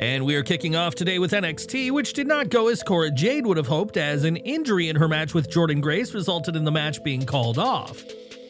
And we are kicking off today with NXT, which did not go as Cora Jade would have hoped, as an injury in her match with Jordynne resulted in the match being called off.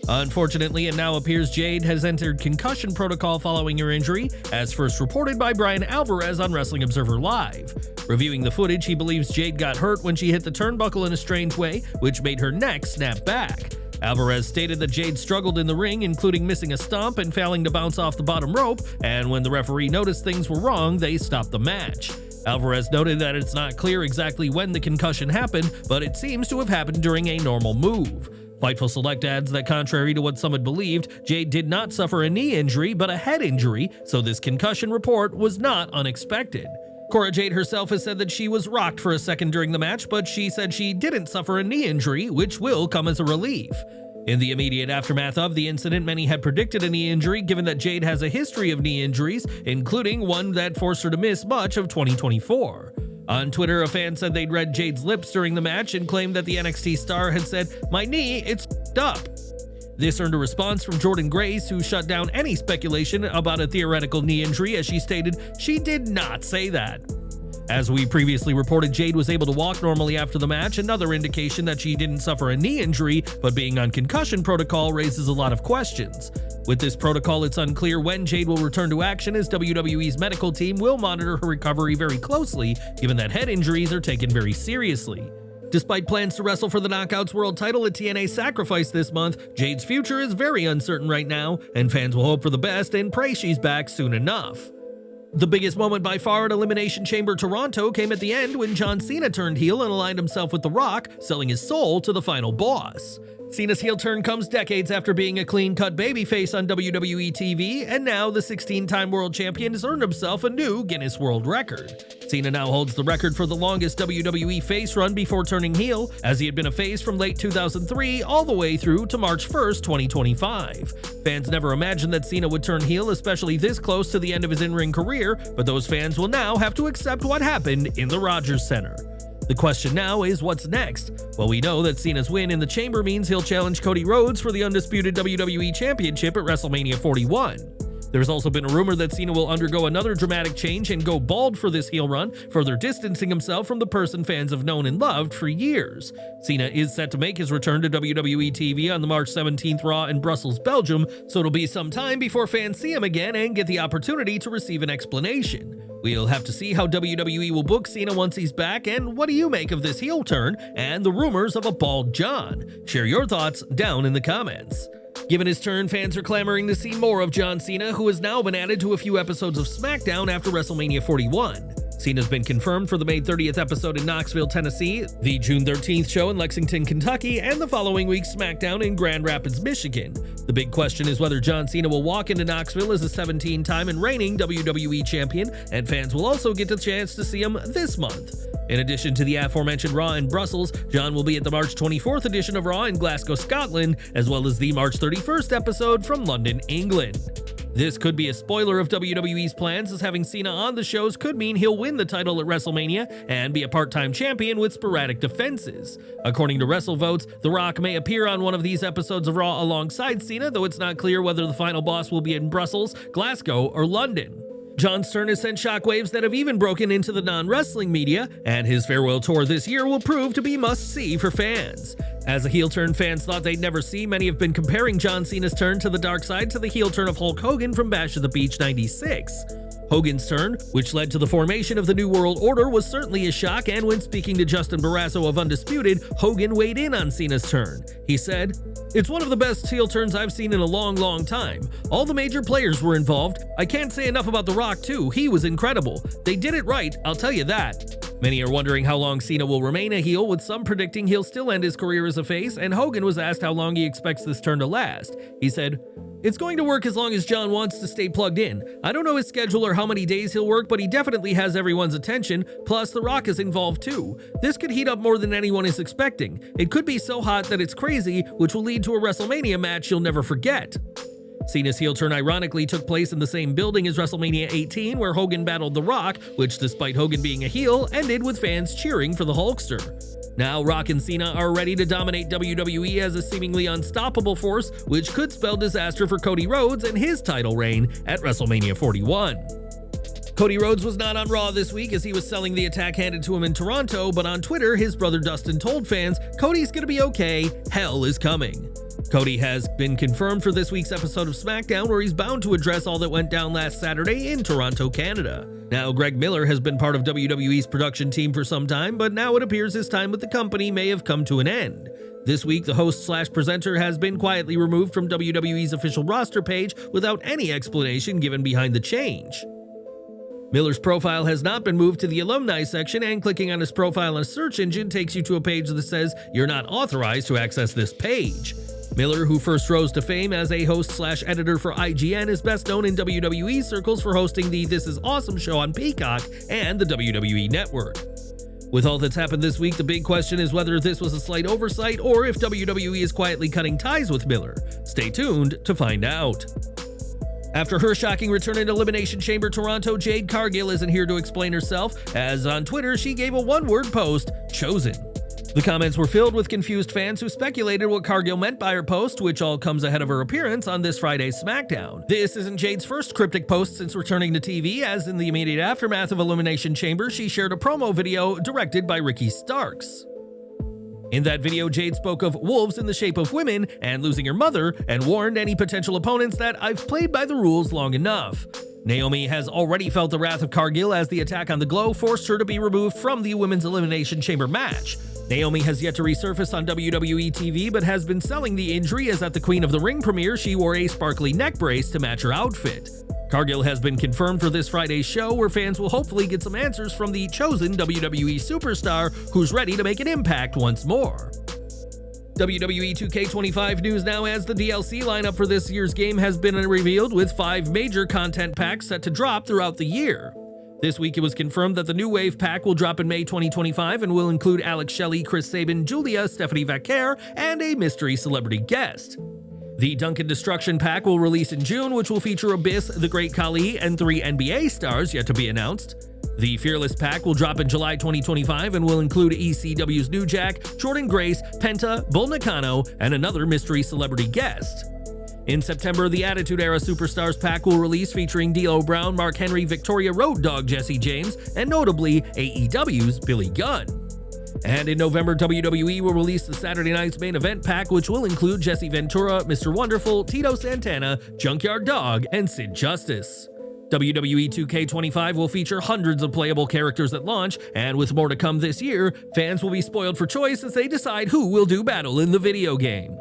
Unfortunately, it now appears Jade has entered concussion protocol following her injury, as first reported by Brian Alvarez on Wrestling Observer Live. Reviewing the footage, he believes Jade got hurt when she hit the turnbuckle in a strange way, which made her neck snap back. Alvarez stated that Jade struggled in the ring, including missing a stomp and failing to bounce off the bottom rope, and when the referee noticed things were wrong, they stopped the match. Alvarez noted that it's not clear exactly when the concussion happened, but it seems to have happened during a normal move. Fightful Select adds that contrary to what some had believed, Jade did not suffer a knee injury but a head injury, so this concussion report was not unexpected. Cora Jade herself has said that she was rocked for a second during the match, but she said she didn't suffer a knee injury, which will come as a relief. In the immediate aftermath of the incident, many had predicted a knee injury given that Jade has a history of knee injuries, including one that forced her to miss much of 2024. On Twitter, a fan said they'd read Jade's lips during the match and claimed that the NXT star had said, "My knee, it's up." This earned a response from Jordynne, who shut down any speculation about a theoretical knee injury, as she stated she did not say that. As we previously reported, Jade was able to walk normally after the match, another indication that she didn't suffer a knee injury, but being on concussion protocol raises a lot of questions. With this protocol, it's unclear when Jade will return to action, as WWE's medical team will monitor her recovery very closely, given that head injuries are taken very seriously. Despite plans to wrestle for the Knockouts World title at TNA Sacrifice this month, Jade's future is very uncertain right now, and fans will hope for the best and pray she's back soon enough. The biggest moment by far at Elimination Chamber Toronto came at the end when John Cena turned heel and aligned himself with The Rock, selling his soul to the final boss. Cena's heel turn comes decades after being a clean-cut babyface on WWE TV, and now the 16-time world champion has earned himself a new Guinness World Record. Cena now holds the record for the longest WWE face run before turning heel, as he had been a face from late 2003 all the way through to March 1st, 2025. Fans never imagined that Cena would turn heel, especially this close to the end of his in-ring career, but those fans will now have to accept what happened in the Rogers Center. The question now is, what's next? Well, we know that Cena's win in the Chamber means he'll challenge Cody Rhodes for the undisputed WWE Championship at WrestleMania 41. There's also been a rumor that Cena will undergo another dramatic change and go bald for this heel run, further distancing himself from the person fans have known and loved for years. Cena is set to make his return to WWE TV on the March 17th Raw in Brussels, Belgium, so it'll be some time before fans see him again and get the opportunity to receive an explanation. We'll have to see how WWE will book Cena once he's back, and what do you make of this heel turn and the rumors of a bald John? Share your thoughts down in the comments. Given his turn, fans are clamoring to see more of John Cena, who has now been added to a few episodes of SmackDown after WrestleMania 41. Cena's been confirmed for the May 30th episode in Knoxville, Tennessee, the June 13th show in Lexington, Kentucky, and the following week's SmackDown in Grand Rapids, Michigan. The big question is whether John Cena will walk into Knoxville as a 17-time and reigning WWE champion, and fans will also get the chance to see him this month. In addition to the aforementioned Raw in Brussels, John will be at the March 24th edition of Raw in Glasgow, Scotland, as well as the March 31st episode from London, England. This could be a spoiler of WWE's plans, as having Cena on the shows could mean he'll win the title at WrestleMania and be a part-time champion with sporadic defenses. According to WrestleVotes, The Rock may appear on one of these episodes of Raw alongside Cena, though it's not clear whether the final boss will be in Brussels, Glasgow, or London. John's turn has sent shockwaves that have even broken into the non-wrestling media, and his farewell tour this year will prove to be must-see for fans. As a heel turn fans thought they'd never see, many have been comparing John Cena's turn to the dark side to the heel turn of Hulk Hogan from Bash at the Beach '96. Hogan's turn, which led to the formation of the New World Order, was certainly a shock, and when speaking to Justin Barrasso of Undisputed, Hogan weighed in on Cena's turn. He said, "It's one of the best heel turns I've seen in a long time. All the major players were involved. I can't say enough about The Rock too, he was incredible. They did it right, I'll tell you that." Many are wondering how long Cena will remain a heel, with some predicting he'll still end his career as a face, and Hogan was asked how long he expects this turn to last. He said, "It's going to work as long as John wants to stay plugged in. I don't know his schedule or how many days he'll work, but he definitely has everyone's attention, plus The Rock is involved too. This could heat up more than anyone is expecting. It could be so hot that it's crazy, which will lead to a WrestleMania match you'll never forget." Cena's heel turn ironically took place in the same building as WrestleMania 18, where Hogan battled The Rock, which, despite Hogan being a heel, ended with fans cheering for the Hulkster. Now, Rock and Cena are ready to dominate WWE as a seemingly unstoppable force, which could spell disaster for Cody Rhodes and his title reign at WrestleMania 41. Cody Rhodes was not on Raw this week as he was selling the attack handed to him in Toronto, but on Twitter, his brother Dustin told fans, "Cody's gonna be okay, hell is coming." Cody has been confirmed for this week's episode of SmackDown, where he's bound to address all that went down last Saturday in Toronto, Canada. Now, Greg Miller has been part of WWE's production team for some time, but now it appears his time with the company may have come to an end. This week, the host/presenter has been quietly removed from WWE's official roster page without any explanation given behind the change. Miller's profile has not been moved to the alumni section, and clicking on his profile in a search engine takes you to a page that says you're not authorized to access this page. Miller, who first rose to fame as a host/editor for IGN, is best known in WWE circles for hosting the This Is Awesome show on Peacock and the WWE Network. With all that's happened this week, the big question is whether this was a slight oversight or if WWE is quietly cutting ties with Miller. Stay tuned to find out. After her shocking return in Elimination Chamber Toronto, Jade Cargill isn't here to explain herself, as on Twitter she gave a one-word post, "chosen." The comments were filled with confused fans who speculated what Cargill meant by her post, which all comes ahead of her appearance on this Friday's SmackDown. This isn't Jade's first cryptic post since returning to TV, as in the immediate aftermath of Elimination Chamber, she shared a promo video directed by Ricky Starks. In that video, Jade spoke of wolves in the shape of women and losing her mother, and warned any potential opponents that "I've played by the rules long enough." Naomi has already felt the wrath of Cargill as the attack on the Glow forced her to be removed from the Women's Elimination Chamber match. Naomi has yet to resurface on WWE TV, but has been selling the injury as at the Queen of the Ring premiere she wore a sparkly neck brace to match her outfit. Cargill has been confirmed for this Friday's show, where fans will hopefully get some answers from the chosen WWE superstar who's ready to make an impact once more. WWE 2K25 news now, as the DLC lineup for this year's game has been revealed, with 5 major content packs set to drop throughout the year. This week it was confirmed that the New Wave pack will drop in May 2025 and will include Alex Shelley, Chris Sabin, Julia, Stephanie Vaquer, and a mystery celebrity guest. The Duncan Destruction pack will release in June, which will feature Abyss, The Great Khali, and 3 NBA stars yet to be announced. The Fearless pack will drop in July 2025 and will include ECW's New Jack, Jordynne Grace, Penta, Bull Nakano, and another mystery celebrity guest. In September, the Attitude Era Superstars pack will release, featuring D'Lo Brown, Mark Henry, Victoria Road Dogg Jesse James, and notably AEW's Billy Gunn. And in November, WWE will release the Saturday Night's Main Event pack, which will include Jesse Ventura, Mr. Wonderful, Tito Santana, Junkyard Dog, and Sid Justice. WWE 2K25 will feature hundreds of playable characters at launch, and with more to come this year, fans will be spoiled for choice as they decide who will do battle in the video game.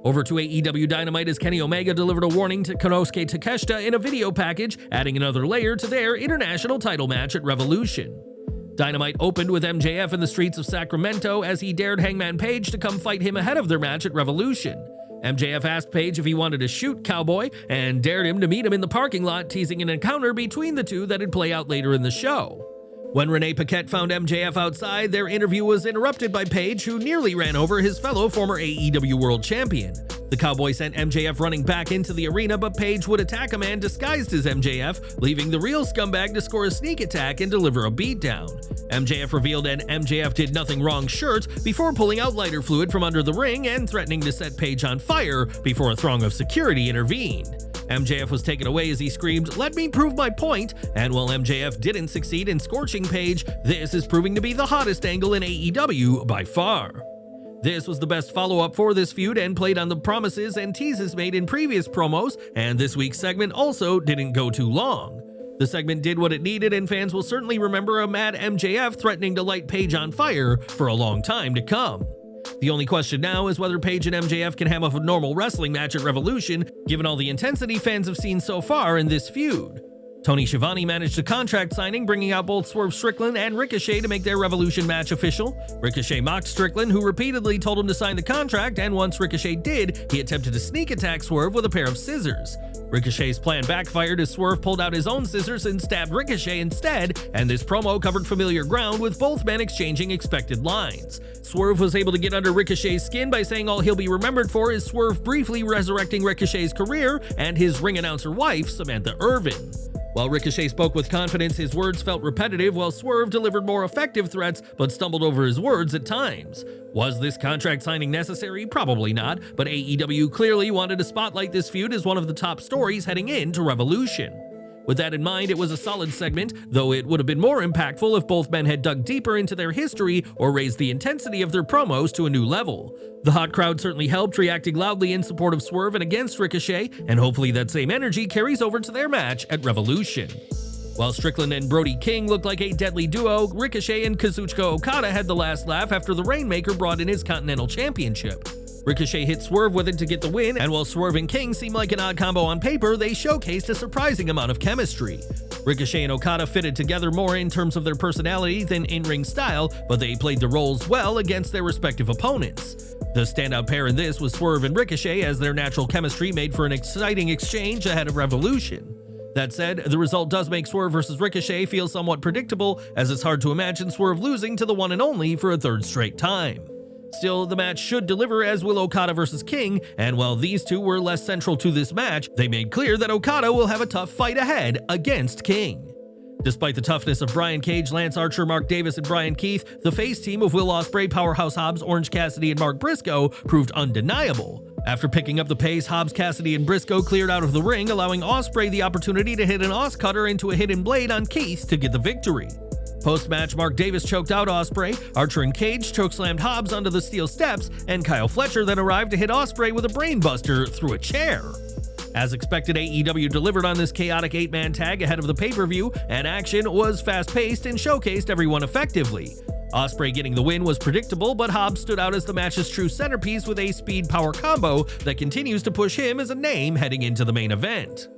Over to AEW Dynamite, as Kenny Omega delivered a warning to Konosuke Takeshita in a video package, adding another layer to their international title match at Revolution. Dynamite opened with MJF in the streets of Sacramento as he dared Hangman Page to come fight him ahead of their match at Revolution. MJF asked Page if he wanted to shoot Cowboy and dared him to meet him in the parking lot, teasing an encounter between the two that'd play out later in the show. When Renee Paquette found MJF outside, their interview was interrupted by Page, who nearly ran over his fellow former AEW World Champion. The Cowboy sent MJF running back into the arena, but Page would attack a man disguised as MJF, leaving the real scumbag to score a sneak attack and deliver a beatdown. MJF revealed an "MJF did nothing wrong" shirt before pulling out lighter fluid from under the ring and threatening to set Page on fire before a throng of security intervened. MJF was taken away as he screamed, "Let me prove my point," and while MJF didn't succeed in scorching Page, this is proving to be the hottest angle in AEW by far. This was the best follow-up for this feud and played on the promises and teases made in previous promos, and this week's segment also didn't go too long. The segment did what it needed, and fans will certainly remember a mad MJF threatening to light Page on fire for a long time to come. The only question now is whether Page and MJF can have a normal wrestling match at Revolution, given all the intensity fans have seen so far in this feud. Tony Schiavone managed a contract signing, bringing out both Swerve Strickland and Ricochet to make their Revolution match official. Ricochet mocked Strickland, who repeatedly told him to sign the contract, and once Ricochet did, he attempted to sneak attack Swerve with a pair of scissors. Ricochet's plan backfired as Swerve pulled out his own scissors and stabbed Ricochet instead, and this promo covered familiar ground with both men exchanging expected lines. Swerve was able to get under Ricochet's skin by saying all he'll be remembered for is Swerve briefly resurrecting Ricochet's career and his ring announcer wife, Samantha Irvin. While Ricochet spoke with confidence, his words felt repetitive, while Swerve delivered more effective threats but stumbled over his words at times. Was this contract signing necessary? Probably not, but AEW clearly wanted to spotlight this feud as one of the top stories heading into Revolution. With that in mind, it was a solid segment, though it would have been more impactful if both men had dug deeper into their history or raised the intensity of their promos to a new level. The hot crowd certainly helped, reacting loudly in support of Swerve and against Ricochet, and hopefully that same energy carries over to their match at Revolution. While Strickland and Brody King looked like a deadly duo, Ricochet and Kazuchika Okada had the last laugh after the Rainmaker brought in his Continental Championship. Ricochet hit Swerve with it to get the win, and while Swerve and King seemed like an odd combo on paper, they showcased a surprising amount of chemistry. Ricochet and Okada fitted together more in terms of their personality than in-ring style, but they played the roles well against their respective opponents. The standout pair in this was Swerve and Ricochet, as their natural chemistry made for an exciting exchange ahead of Revolution. That said, the result does make Swerve vs. Ricochet feel somewhat predictable, as it's hard to imagine Swerve losing to the one and only for a third straight time. Still, the match should deliver, as will Okada vs. King, and while these two were less central to this match, they made clear that Okada will have a tough fight ahead against King. Despite the toughness of Brian Cage, Lance Archer, Mark Davis, and Brian Keith, the face team of Will Ospreay, Powerhouse Hobbs, Orange Cassidy, and Mark Briscoe proved undeniable. After picking up the pace, Hobbs, Cassidy, and Briscoe cleared out of the ring, allowing Ospreay the opportunity to hit an Oscutter into a hidden blade on Keith to get the victory. Post-match, Mark Davis choked out Ospreay, Archer and Cage chokeslammed Hobbs onto the steel steps, and Kyle Fletcher then arrived to hit Ospreay with a brainbuster through a chair. As expected, AEW delivered on this chaotic 8-man tag ahead of the pay-per-view, and action was fast-paced and showcased everyone effectively. Ospreay getting the win was predictable, but Hobbs stood out as the match's true centerpiece with a speed power combo that continues to push him as a name heading into the main event.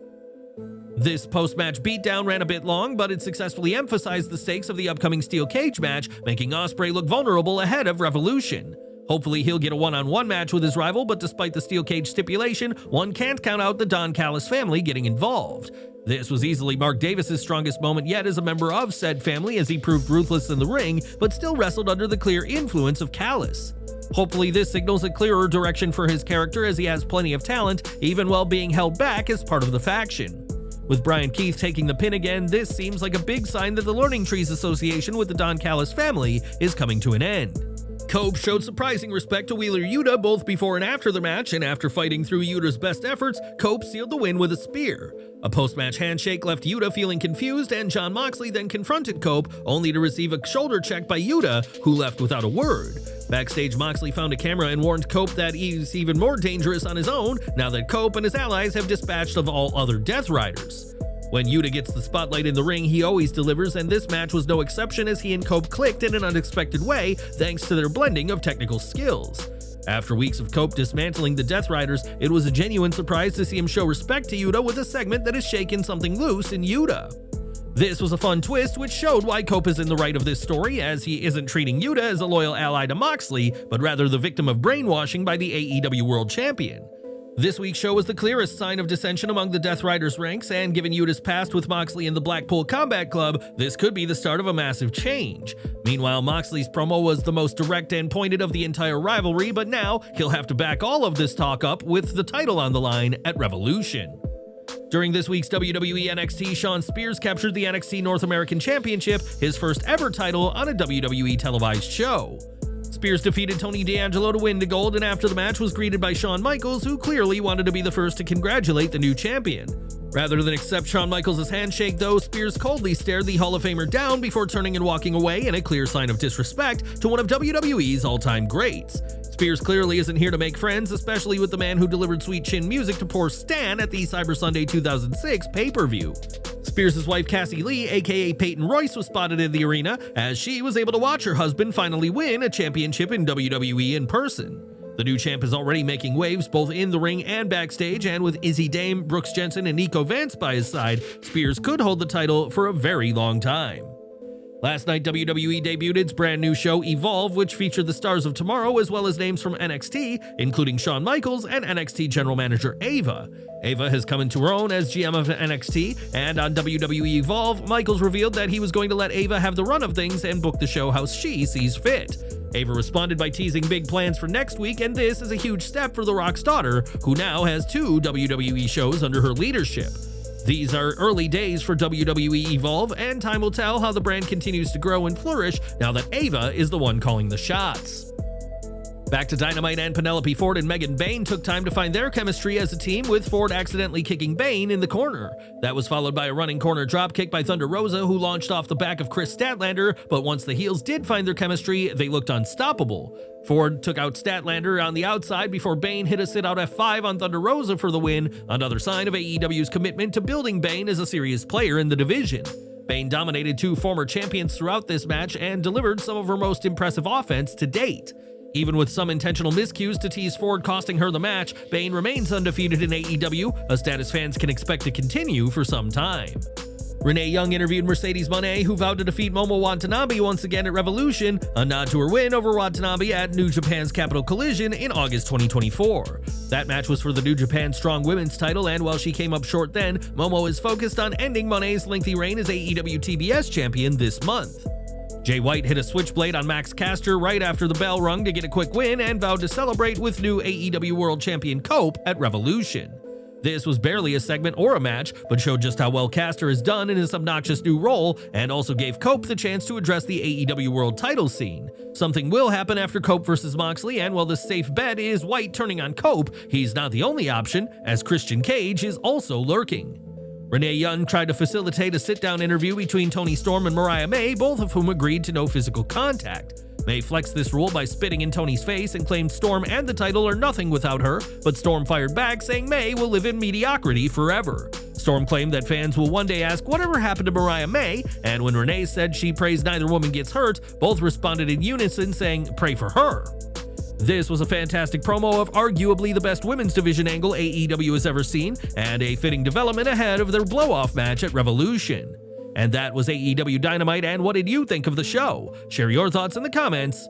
This post-match beatdown ran a bit long, but it successfully emphasized the stakes of the upcoming steel cage match, making Ospreay look vulnerable ahead of Revolution. Hopefully he'll get a one-on-one match with his rival, but despite the steel cage stipulation, one can't count out the Don Callis family getting involved. This was easily Mark Davis's strongest moment yet as a member of said family, as he proved ruthless in the ring, but still wrestled under the clear influence of Callis. Hopefully this signals a clearer direction for his character, as he has plenty of talent, even while being held back as part of the faction. With Brian Keith taking the pin again, this seems like a big sign that the Learning Trees association with the Don Callis family is coming to an end. Cope showed surprising respect to Wheeler Yuta both before and after the match, and after fighting through Yuta's best efforts, Cope sealed the win with a spear. A post-match handshake left Yuta feeling confused, and Jon Moxley then confronted Cope, only to receive a shoulder check by Yuta, who left without a word. Backstage, Moxley found a camera and warned Cope that he's even more dangerous on his own now that Cope and his allies have dispatched of all other Death Riders. When Yuta gets the spotlight in the ring, he always delivers, and this match was no exception, as he and Cope clicked in an unexpected way thanks to their blending of technical skills. After weeks of Cope dismantling the Death Riders, it was a genuine surprise to see him show respect to Yuta with a segment that has shaken something loose in Yuta. This was a fun twist, which showed why Cope is in the right of this story, as he isn't treating Yuta as a loyal ally to Moxley, but rather the victim of brainwashing by the AEW World Champion. This week's show was the clearest sign of dissension among the Death Riders ranks, and given Yuta's past with Moxley and the Blackpool Combat Club, this could be the start of a massive change. Meanwhile, Moxley's promo was the most direct and pointed of the entire rivalry, but now he'll have to back all of this talk up with the title on the line at Revolution. During this week's WWE NXT, Shawn Spears captured the NXT North American Championship, his first ever title on a WWE televised show. Spears defeated Tony D'Angelo to win the gold, and after the match was greeted by Shawn Michaels, who clearly wanted to be the first to congratulate the new champion. Rather than accept Shawn Michaels' handshake, though, Spears coldly stared the Hall of Famer down before turning and walking away in a clear sign of disrespect to one of WWE's all-time greats. Spears clearly isn't here to make friends, especially with the man who delivered sweet chin music to poor Stan at the Cyber Sunday 2006 pay-per-view. Spears' wife Cassie Lee, aka Peyton Royce, was spotted in the arena, as she was able to watch her husband finally win a championship in WWE in person. The new champ is already making waves both in the ring and backstage, and with Izzy Dame, Brooks Jensen, and Nico Vance by his side, Spears could hold the title for a very long time. Last night, WWE debuted its brand new show, Evolve, which featured the Stars of Tomorrow as well as names from NXT, including Shawn Michaels and NXT General Manager Ava. Ava has come into her own as GM of NXT, and on WWE Evolve, Michaels revealed that he was going to let Ava have the run of things and book the show how she sees fit. Ava responded by teasing big plans for next week, and this is a huge step for The Rock's daughter, who now has 2 WWE shows under her leadership. These are early days for WWE Evolve, and time will tell how the brand continues to grow and flourish now that Ava is the one calling the shots. Back to Dynamite, and Penelope Ford and Megan Bayne took time to find their chemistry as a team, with Ford accidentally kicking Bayne in the corner. That was followed by a running corner dropkick by Thunder Rosa, who launched off the back of Kris Statlander, but once the heels did find their chemistry, they looked unstoppable. Ford took out Statlander on the outside before Bayne hit a sit-out F5 on Thunder Rosa for the win, another sign of AEW's commitment to building Bayne as a serious player in the division. Bayne dominated two former champions throughout this match and delivered some of her most impressive offense to date. Even with some intentional miscues to tease Ford costing her the match, Bayne remains undefeated in AEW, a status fans can expect to continue for some time. Renee Young interviewed Mercedes Moné, who vowed to defeat Momo Watanabe once again at Revolution, a nod to her win over Watanabe at New Japan's Capital Collision in August 2024. That match was for the New Japan Strong Women's title, and while she came up short then, Momo is focused on ending Moné's lengthy reign as AEW TBS champion this month. Jay White hit a switchblade on Max Caster right after the bell rung to get a quick win and vowed to celebrate with new AEW World Champion Cope at Revolution. This was barely a segment or a match, but showed just how well Caster has done in his obnoxious new role, and also gave Cope the chance to address the AEW World title scene. Something will happen after Cope versus Moxley, and while the safe bet is White turning on Cope, he's not the only option, as Christian Cage is also lurking. Renee Young tried to facilitate a sit-down interview between Toni Storm and Mariah May, both of whom agreed to no physical contact. May flexed this rule by spitting in Toni's face and claimed Storm and the title are nothing without her, but Storm fired back, saying May will live in mediocrity forever. Storm claimed that fans will one day ask whatever happened to Mariah May, and when Renee said she prays neither woman gets hurt, both responded in unison saying, "Pray for her." This was a fantastic promo of arguably the best women's division angle AEW has ever seen, and a fitting development ahead of their blow-off match at Revolution. And that was AEW Dynamite, and what did you think of the show? Share your thoughts in the comments